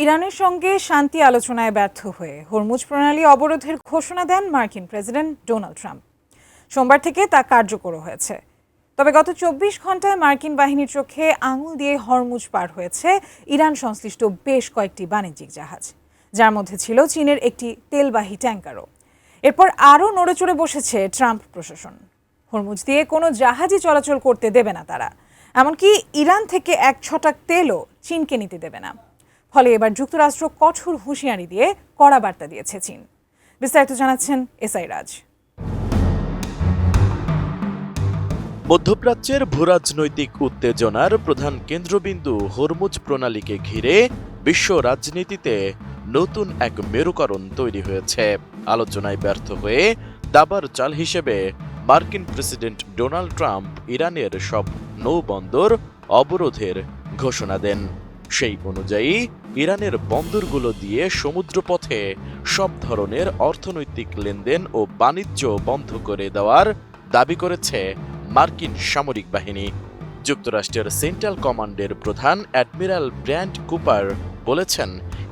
ইরানের সঙ্গে শান্তি আলোচনায় ব্যর্থ হয়ে হরমুজ প্রণালী অবরোধের ঘোষণা দেন মার্কিন প্রেসিডেন্ট ডোনাল্ড ট্রাম্প। সোমবার থেকে তা কার্যকর হয়েছে। তবে গত ২৪ ঘন্টায় মার্কিন বাহিনীর চোখে আঙুল দিয়ে হরমুজ পার হয়েছে ইরান সংশ্লিষ্ট বেশ কয়েকটি বাণিজ্যিক জাহাজ, যার মধ্যে ছিল চীনের একটি তেলবাহী ট্যাঙ্কারও। এরপর আরও নড়েচড়ে বসেছে ট্রাম্প প্রশাসন। হরমুজ দিয়ে কোনো জাহাজই চলাচল করতে দেবে না তারা, এমনকি ইরান থেকে এক ছটাক তেলও চীনকে নিতে দেবে না। ফলে এবার যুক্তরাষ্ট্র কঠোর হুঁশিয়ারি দিয়ে কড়া বার্তা দিয়েছে চীন। বিস্তারিত জানাচ্ছেন এসআই রাজ। মধ্যপ্রাচ্যের ভূরাজনৈতিক উত্তেজনার প্রধান কেন্দ্রবিন্দু হরমুজ প্রণালীকে ঘিরে বিশ্ব রাজনীতিতে নতুন এক মেরুকরণ তৈরি হয়েছে। আলোচনায় ব্যর্থ হয়ে দাবার চাল হিসেবে মার্কিন প্রেসিডেন্ট ডোনাল্ড ট্রাম্প ইরানের সব নৌবন্দর অবরোধের ঘোষণা দেন। সেই অনুযায়ী ইরানের বন্দরগুলো দিয়ে সমুদ্রপথে সব ধরনের অর্থনৈতিক লেনদেন ও বাণিজ্য বন্ধ করে দেওয়ার দাবি করেছে মার্কিন সামরিক বাহিনী। যুক্তরাষ্ট্রের সেন্ট্রাল কমান্ডের প্রধান অ্যাডমিরাল ব্র্যান্ড কুপার বলেছেন,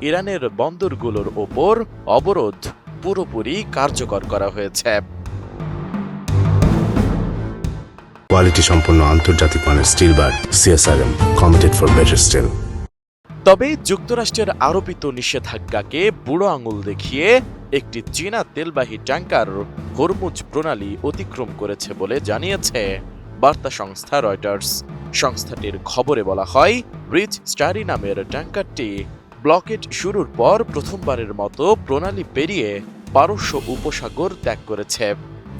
ইরানের বন্দরগুলোর ওপর অবরোধ পুরোপুরি কার্যকর করা হয়েছে। কোয়ালিটি সম্পন্ন আন্তর্জাতিক মানের still bar CSRM, committed for better still. তবে যুক্তরাষ্ট্রের আরোপিত নিষেধাজ্ঞাকে বুড়ো আঙুল দেখিয়ে একটি চীনা তেলবাহী ট্যাঙ্কার হরমুজ প্রণালী অতিক্রম করেছে বলে জানিয়েছে বার্তা সংস্থা রয়টার্স। সংস্থাটির খবরে বলা হয়, রিচ স্টারি নামের ট্যাঙ্কারটি ব্লকেড শুরুর পর প্রথমবারের মতো প্রণালী পেরিয়ে পারস্য উপসাগর ত্যাগ করেছে,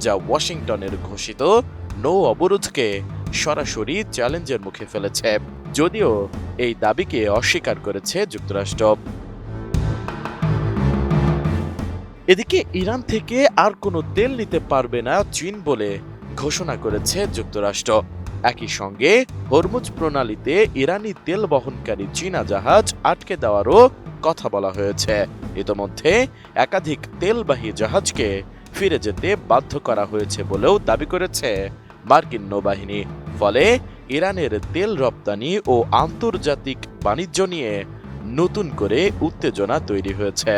যা ওয়াশিংটনের ঘোষিত নৌ অবরোধকে সরাসরি চ্যালেঞ্জের মুখে ফেলেছে। যদিও এই দাবিকে অস্বীকার করেছে যুক্তরাষ্ট্র। এদিকে ইরান থেকে আর কোনো তেল নিতে পারবে না চীন বলে ঘোষণা করেছে যুক্তরাষ্ট্র। একই সঙ্গে হরমুজ প্রণালীতে ইরানি তেল বহনকারী চীনা জাহাজ আটকে দেওয়ারও কথা বলা হয়েছে। ইতোমধ্যে একাধিক তেলবাহী জাহাজকে ফিরে যেতে বাধ্য করা হয়েছে বলেও দাবি করেছে মার্কিন নৌবাহিনী। ফলে ইরানের তেল রপ্তানি ও আন্তর্জাতিক বাণিজ্য নিয়ে নতুন করে উত্তেজনা তৈরি হয়েছে।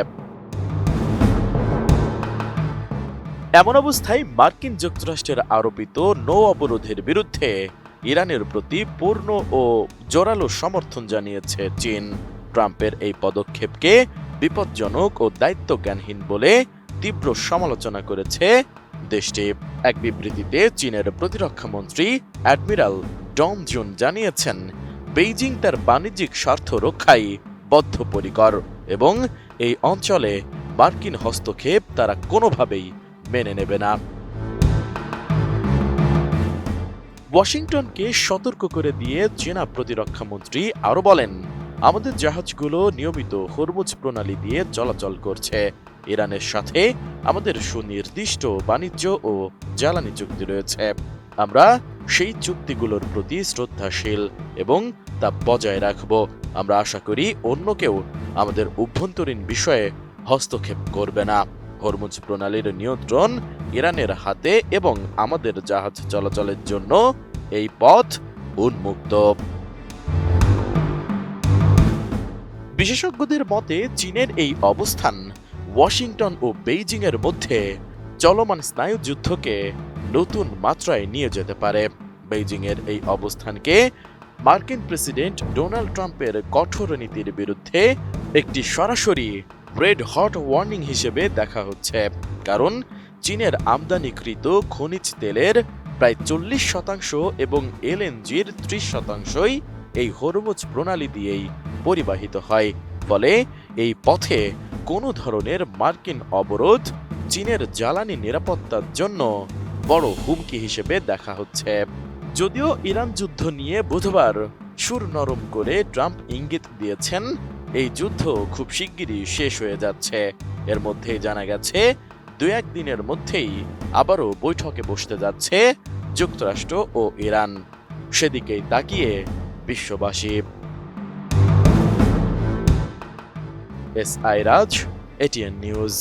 এমন অবস্থায় মার্কিন যুক্তরাষ্ট্রের আরোপিত নৌ অবরোধের বিরুদ্ধে ইরানের প্রতি পূর্ণ ও জোরালো সমর্থন জানিয়েছে চীন। ট্রাম্পের এই পদক্ষেপকে বিপজ্জনক ও দায়িত্বজ্ঞানহীন বলে তীব্র সমালোচনা করেছে দেশটি। এক বিবৃতিতে চীনের প্রতিরক্ষামন্ত্রী অ্যাডমিরাল ডং জুন জানিয়েছেন, বেইজিং তার বাণিজ্যিক স্বার্থ রক্ষায় বদ্ধপরিকর এবং এই অঞ্চলে মার্কিন হস্তক্ষেপ তারা কোনোভাবেই মেনে নেবে না। ওয়াশিংটনকে সতর্ক করে দিয়ে চীনা প্রতিরক্ষামন্ত্রী আরও বলেন, আমাদের জাহাজগুলো নিয়মিত হরমুজ প্রণালী দিয়ে চলাচল করছে। ইরানের সাথে আমাদের সুনির্দিষ্ট বাণিজ্য ও জ্বালানি চুক্তি রয়েছে। আমরা সেই চুক্তিগুলোর প্রতি শ্রদ্ধাশীল এবং তা বজায় রাখব। আমরা আশা করি অন্য কেউ আমাদের অভ্যন্তরীণ বিষয়ে হস্তক্ষেপ করবে না। হরমুজ প্রণালীর নিয়ন্ত্রণ ইরানের হাতে এবং আমাদের জাহাজ চলাচলের জন্য এই পথ উন্মুক্ত। বিশেষজ্ঞদের মতে চীনের এই অবস্থান ওয়াশিংটন ও বেইজিং এর মধ্যে চলমান স্নায়ুযুদ্ধকে নতুন মাত্রায় নিয়ে যেতে পারে। বেইজিং এর এই অবস্থানকে মার্কিন প্রেসিডেন্ট ডোনাল্ড ট্রাম্পের কঠোর নীতির বিরুদ্ধে একটি সরাসরি রেড হট ওয়ার্নিং হিসেবে দেখা হচ্ছে, কারণ চীনের আমদানিকৃত খনিজ তেলের প্রায় 40% এবং এলএনজির 30%ই এই হরমুজ প্রণালী দিয়েই পরিবাহিত হয়। ফলে এই পথে কোনো ধরনের মার্কিন অবরোধ চীনের জ্বালানি নিরাপত্তার জন্য বড় হুমকি হিসেবে দেখা হচ্ছে। যদিও ইরান যুদ্ধ নিয়ে বুধবার সুর নরম করে ট্রাম্প ইঙ্গিত দিয়েছেন, এই যুদ্ধ খুব শিগগিরই শেষ হয়ে যাচ্ছে। এর মধ্যেই জানা গেছে 2-1 দিনের মধ্যেই আবারও বৈঠকে বসতে যাচ্ছে যুক্তরাষ্ট্র ও ইরান। সেদিকেই তাকিয়ে বিশ্ববাসী। এসআই রাজ, এটিএন নিউজ।